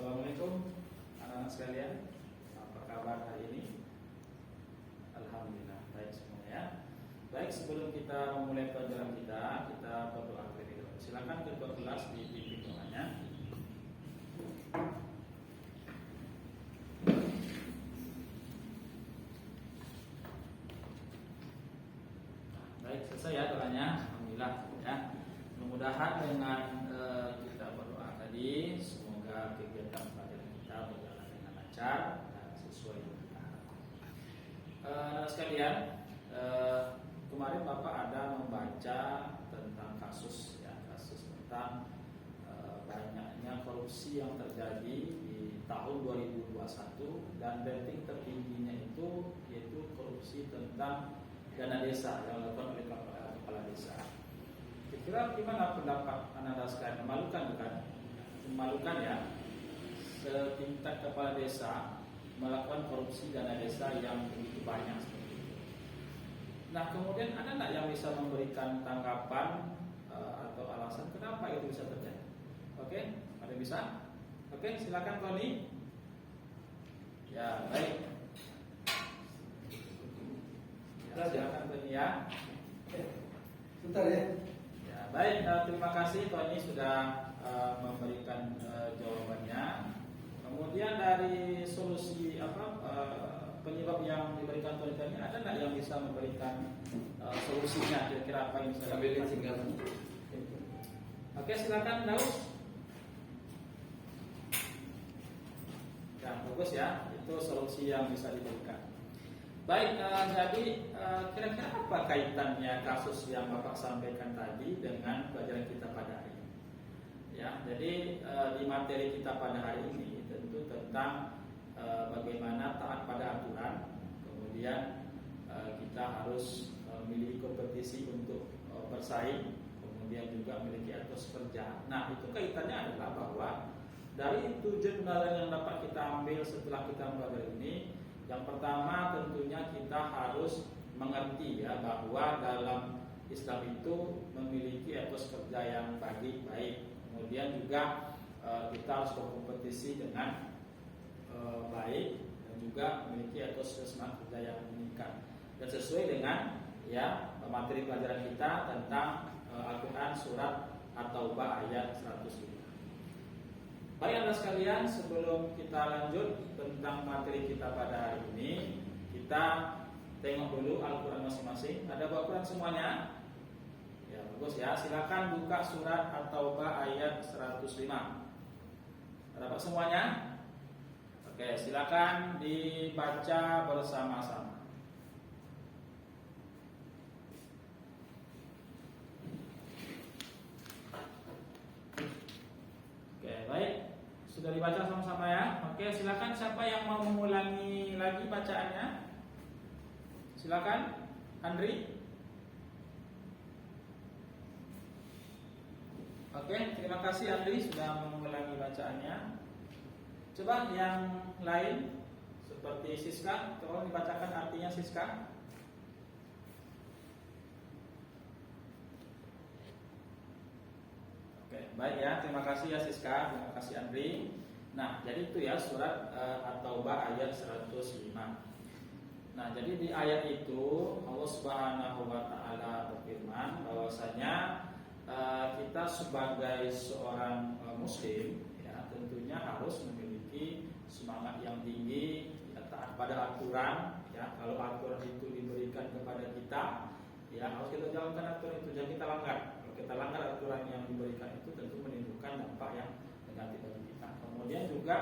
Assalamualaikum anak-anak sekalian. Apa kabar hari ini? Alhamdulillah baik semuanya. Baik, sebelum kita memulai pelajaran kita berdoa terlebih dahulu. Silakan ketua kelas dipimpin doanya. Baik, selesai ya doanya. Alhamdulillah ya. Mudah-mudahan dengan kita berdoa tadi, semoga kegiatan pelajaran kita berjalan dengan lancar dan sesuai dengan kita harapkan. Sekalian, kemarin Bapak ada membaca tentang kasus tentang banyaknya korupsi yang terjadi di tahun 2021 dan rating tertingginya itu yaitu korupsi tentang dana desa yang dilakukan oleh kepala desa. Kira-kira gimana pendapat anda sekalian? Memalukan bukan? Memalukan ya, setingkat kepala desa melakukan korupsi dana desa yang begitu banyak seperti itu. Nah, kemudian ada nggak yang bisa memberikan tanggapan atau alasan kenapa itu bisa terjadi? Oke, ada yang bisa? Oke, silakan Tony. Ya, baik. Ya, silakan Tony ya. Bentar ya. Ya, baik, terima kasih Tony sudah memberikan jawabannya. Kemudian dari solusi penyebab yang diberikan Tony tadi, ada nggak yang bisa memberikan solusinya? Kira-kira apa yang bisa dilakukan? Oke, silakan Daus. Ya, bagus ya. Itu solusi yang bisa diberikan. Baik, jadi kira-kira apa kaitannya kasus yang Bapak sampaikan tadi dengan pelajaran kita pada hari ini? Ya, jadi di materi kita pada hari ini tentu tentang bagaimana taat pada aturan, kemudian kita harus memiliki kompetisi untuk bersaing, kemudian juga memiliki etos kerja. Nah, itu kaitannya adalah bahwa dari tujuan pelajaran yang dapat kita ambil setelah kita mempelajari ini, yang pertama tentunya kita harus mengerti ya bahwa dalam Islam itu memiliki etos kerja yang baik. Kemudian juga kita harus berkompetisi dengan baik dan juga memiliki etos semangat kerja yang meningkat dan sesuai dengan ya materi pelajaran kita tentang Al-Quran surat At-Taubah ayat 105. Baik anda sekalian, sebelum kita lanjut tentang materi kita pada hari ini, kita tengok dulu Al-Quran masing-masing. Ada bawa Al-Quran semuanya? Ya, bagus ya. Silakan buka surat At-Taubah ayat 105. Ada Pak semuanya? Oke, silakan dibaca bersama-sama. Oke, baik. Sudah dibaca sama-sama ya. Oke, silakan siapa yang mau mengulangi lagi bacaannya? Silakan, Andri. Oke, terima kasih Andri sudah mengulangi bacaannya. Coba yang lain seperti Siska, tolong dibacakan artinya Siska. Oke, baik ya, terima kasih ya Siska, terima kasih Andri. Nah, jadi itu ya surat At-Taubah ayat 105. Nah, jadi di ayat itu Allah Subhanahu wa taala berfirman bahwasanya kita sebagai seorang muslim ya tentunya harus memiliki semangat yang tinggi, ya, taat pada aturan ya. Kalau aturan itu diberikan kepada kita, ya harus kita jalankan aturan itu, jangan kita langgar. Kita langgar aturan yang diberikan itu tentu menimbulkan dampak yang negatif bagi kita. Kemudian juga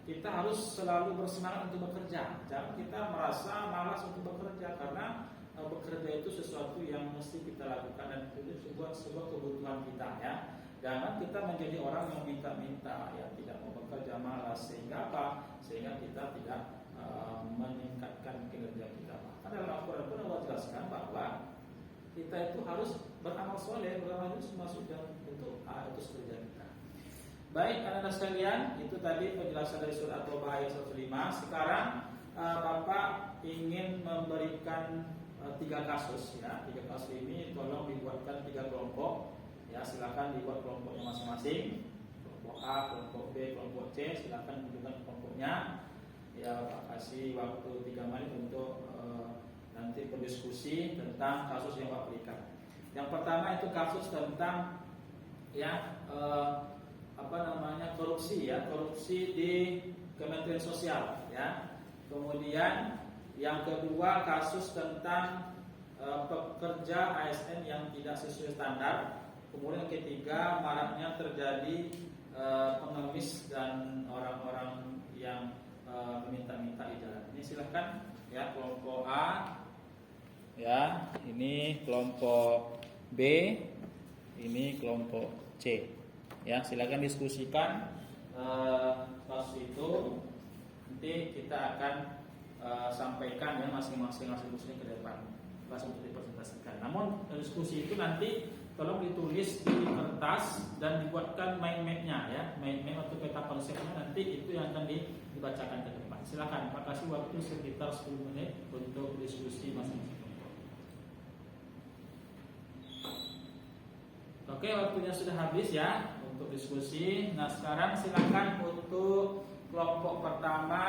kita harus selalu bersemangat untuk bekerja. Jangan kita merasa malas untuk bekerja karena bekerja itu sesuatu yang mesti kita lakukan dan itu sebuah kebutuhan kita ya. Jangan kita menjadi orang yang minta-minta ya, tidak mau bekerja, malas, sehingga apa? Sehingga kita tidak meningkatkan kinerja kita. Karena dalam Al-Quran pun Allah jelaskan bahwa kita itu harus beramal soleh, beramal itu masuk dalam bentuk etos kerja kita. Baik, anak-anak sekalian, itu tadi penjelasan dari surat At-Taubah ayat 105. Sekarang Bapak ingin memberikan 3 kasus ya. 3 kasus ini tolong dibuatkan 3 kelompok. Ya, silakan dibuat kelompoknya masing-masing. Kelompok A, kelompok B, B, kelompok C, silakan tunjukkan kelompoknya. Ya, Bapak kasih waktu 3 menit untuk nanti berdiskusi tentang kasus yang Bapak berikan. Yang pertama itu kasus tentang ya korupsi ya, korupsi di Kementerian Sosial ya. Kemudian yang kedua kasus tentang pekerja ASN yang tidak sesuai standar. Kemudian yang ketiga maraknya terjadi pengemis dan orang-orang yang meminta-minta ijaran. Ini silahkan ya, kelompok A ya, ini kelompok B, ini kelompok C ya. Silakan diskusikan kasus itu, nanti kita akan sampaikan ya masing-masing hasil diskusinya ke depan pas untuk dipresentasikan. Namun diskusi itu nanti tolong ditulis di kertas dan dibuatkan mind map-nya ya, mind map atau peta konsepnya, nanti itu yang akan dibacakan ke depan. Silakan, terima kasih, waktu sekitar 10 menit untuk diskusi masing-masing kelompok. Oke, waktunya sudah habis ya untuk diskusi. Nah, sekarang silakan untuk kelompok pertama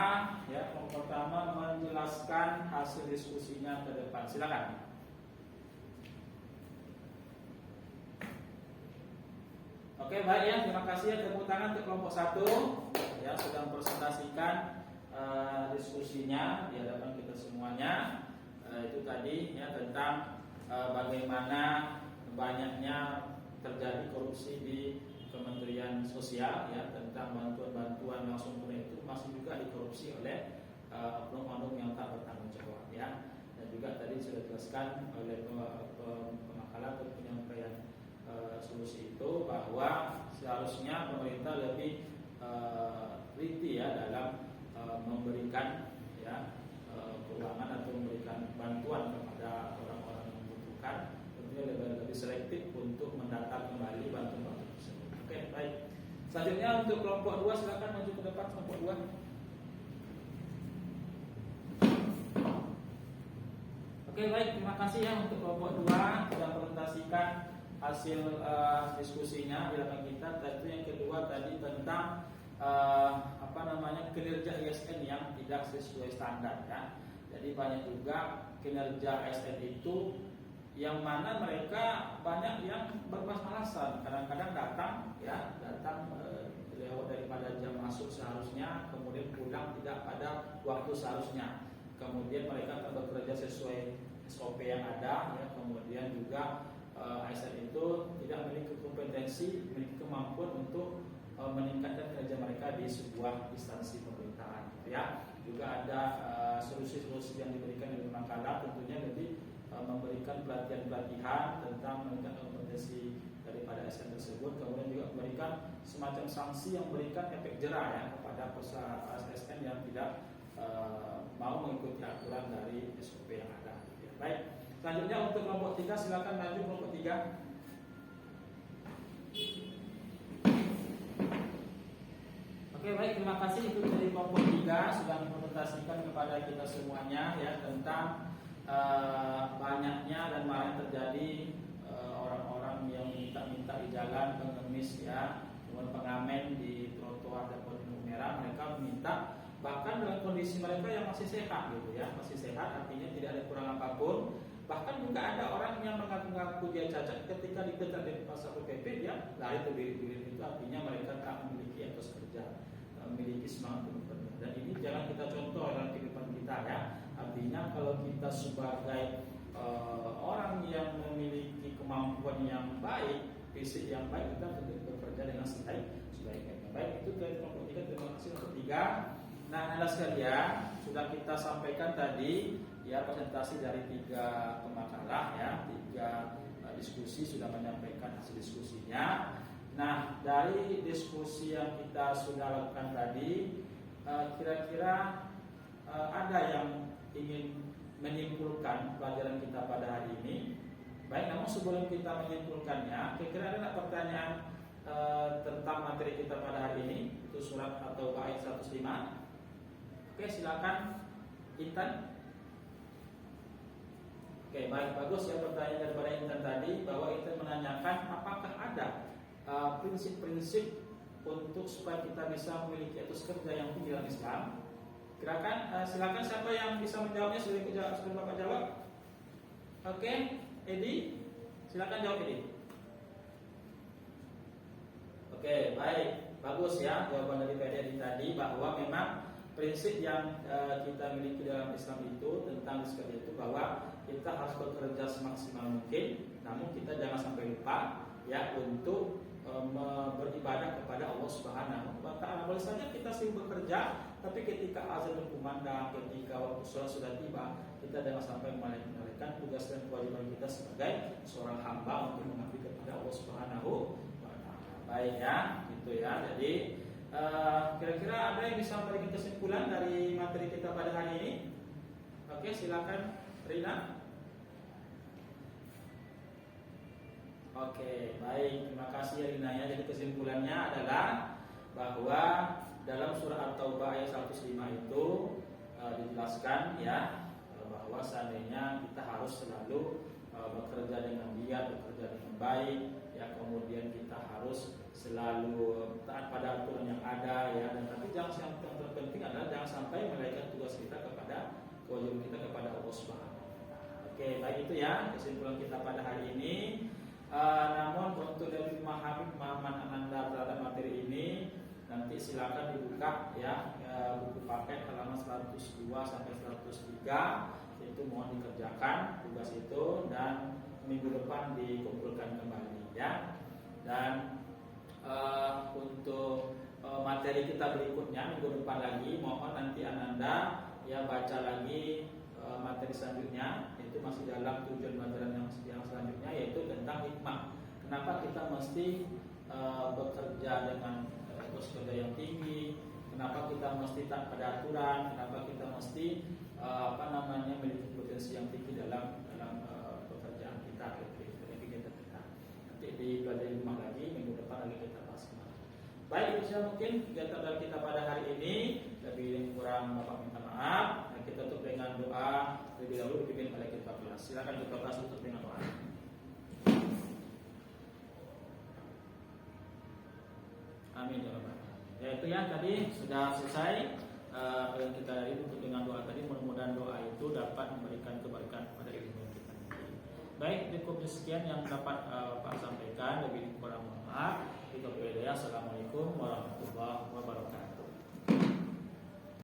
ya, kelompok pertama menjelaskan hasil diskusinya ke depan. Silakan. Oke, baik ya, terima kasih ya, tepuk tangan untuk kelompok 1 ya, sudah mempresentasikan diskusinya di hadapan kita semuanya. Itu tadi ya tentang bagaimana banyaknya terjadi korupsi di Kementerian Sosial ya, tentang bantuan-bantuan langsung tunai itu masih juga dikorupsi oleh oknum-oknum yang tak bertanggung jawab ya. Dan juga tadi sudah dijelaskan oleh pemakalan atau penyampaian solusi itu bahwa seharusnya pemerintah lebih teliti ya dalam memberikan ya keuangan atau memberikan bantuan kepada orang-orang yang membutuhkan, tentunya lebih selektif untuk mendata kembali bantuan-bantuan tersebut. Oke, baik. Selanjutnya untuk kelompok 2 silakan maju ke depan, kelompok 2. Oke, baik, terima kasih ya untuk kelompok 2 sudah presentasikan hasil diskusinya di hadapan kita. Tentu yang kedua tadi tentang kinerja ASN yang tidak sesuai standar ya. Jadi banyak juga kinerja ASN itu yang mana mereka banyak yang bermalas-malasan, kadang-kadang datang lewat daripada jam masuk seharusnya, kemudian pulang tidak pada waktu seharusnya. Kemudian mereka tak bekerja sesuai SOP yang ada ya. Kemudian juga ASN itu tidak memiliki kompetensi, memiliki kemampuan untuk meningkatkan kerja mereka di sebuah instansi pemerintahan ya. Juga ada solusi-solusi yang diberikan oleh Pemakalan, tentunya lebih memberikan pelatihan-pelatihan tentang meningkatkan kompetensi daripada ASN tersebut. Kemudian juga memberikan semacam sanksi yang memberikan efek jerah ya kepada perusahaan ASN yang tidak mau mengikuti aturan dari SOP yang ada ya. Baik, selanjutnya untuk kelompok 3 silakan maju kelompok 3. Oke, baik, terima kasih. Itu dari kelompok 3 sudah mempresentasikan kepada kita semuanya ya tentang banyaknya dan malah terjadi orang-orang yang minta-minta di jalan, pengemis ya, kemudian pengamen di trotoar dan lampu merah. Mereka meminta bahkan dengan kondisi mereka yang masih sehat gitu ya, masih sehat, artinya tidak ada kurang apapun. Bahkan juga ada orang yang mengaku-ngaku dia cacat, ketika dikejar di pasar PP dia lari berdiri, itu artinya mereka tak memiliki etos kerja, memiliki semangat untuk bekerja. Dan ini jangan kita contoh dalam kehidupan kita ya. Artinya kalau kita sebagai orang yang memiliki kemampuan yang baik, fisik yang baik, kita tentu bekerja dengan sebaik-baiknya. Baik, itu dari kelompok 3. Terima kasih untuk 3. Nah, anda sekalian, sudah kita sampaikan tadi ya presentasi dari 3 pemakalah ya, 3 diskusi sudah menyampaikan hasil diskusinya. Nah, dari diskusi yang kita sudah lakukan tadi, kira-kira ada yang ingin menyimpulkan pelajaran kita pada hari ini? Baik, namun sebelum kita menyimpulkannya, kira-kira ada nggak pertanyaan tentang materi kita pada hari ini? Itu surat atau ayat 105. Oke, silakan Intan. Oke, baik, bagus ya pertanyaan daripada Intan tadi, bahwa Intan menanyakan apakah ada prinsip-prinsip untuk supaya kita bisa memiliki etos kerja yang tinggi dalam Islam. Silakan siapa yang bisa menjawabnya sebelum Bapak jawab. Oke, Edi, silakan jawab Edi. Oke, baik, bagus ya jawaban dari Pak Edi tadi bahwa memang prinsip yang kita miliki dalam Islam itu tentang seperti itu bahwa kita harus bekerja semaksimal mungkin, namun kita jangan sampai lupa ya untuk beribadah kepada Allah Subhanahu wa Ta'ala. Boleh saja kita sibuk bekerja, tapi ketika azan berkumandang, ketika waktu sholat sudah tiba, kita jangan sampai melalaikan tugas dan kewajiban kita sebagai seorang hamba untuk mengabdi kepada Allah Subhanahu wa Ta'ala. Baik ya, gitu ya. Jadi kira-kira ada yang bisa memberikan kesimpulan dari materi kita pada hari ini? Oke, silakan Rina. Oke, baik, terima kasih Rina ya. Jadi kesimpulannya adalah bahwa dalam surah At-Taubah ayat 105 itu dijelaskan ya bahwa seandainya kita harus selalu bekerja dengan giat, bekerja dengan baik ya, kemudian kita harus selalu taat pada aturan yang ada ya, dan tapi yang terpenting adalah jangan sampai melalaikan tugas kita kepada kewajiban kita kepada Allah Subhanahu wa Ta'ala. Oke, baik itu ya kesimpulan kita pada hari ini. Namun untuk lebih memahami pemahaman Ananda terhadap materi ini, nanti silakan dibuka ya buku paket halaman 102 sampai 103, itu mohon dikerjakan tugas itu dan minggu depan dikumpulkan kembali ya. Dan untuk materi kita berikutnya minggu depan lagi, mohon nanti Ananda ya baca lagi materi selanjutnya, itu masih dalam tujuan pelajaran yang selanjutnya, yaitu tentang hikmah. Kenapa kita mesti bekerja dengan etos kerja yang tinggi? Kenapa kita mesti taat pada aturan? Kenapa kita mesti memiliki potensi yang tinggi dalam pekerjaan kita, kegiatan kita? Nanti dipelajari rumah lagi, minggu depan lagi kita bahas. Baik, itu saja mungkin kegiatan dari kita pada hari ini. Lebih kurang Bapak minta maaf. Kita tutup dengan doa terlebih dahulu dipimpin oleh kita kelas. Silakan kita kelas tutup dengan doa. Amin ya Rabbal alamin. Ya itu ya, tadi sudah selesai yang kita dari tutup dengan doa tadi. Mudah-mudahan doa itu dapat memberikan kebaikan pada ilmu kita. Baik, cukup sekian yang dapat Pak sampaikan. Lebih kurang mohon maaf. Assalamualaikum warahmatullahi wabarakatuh.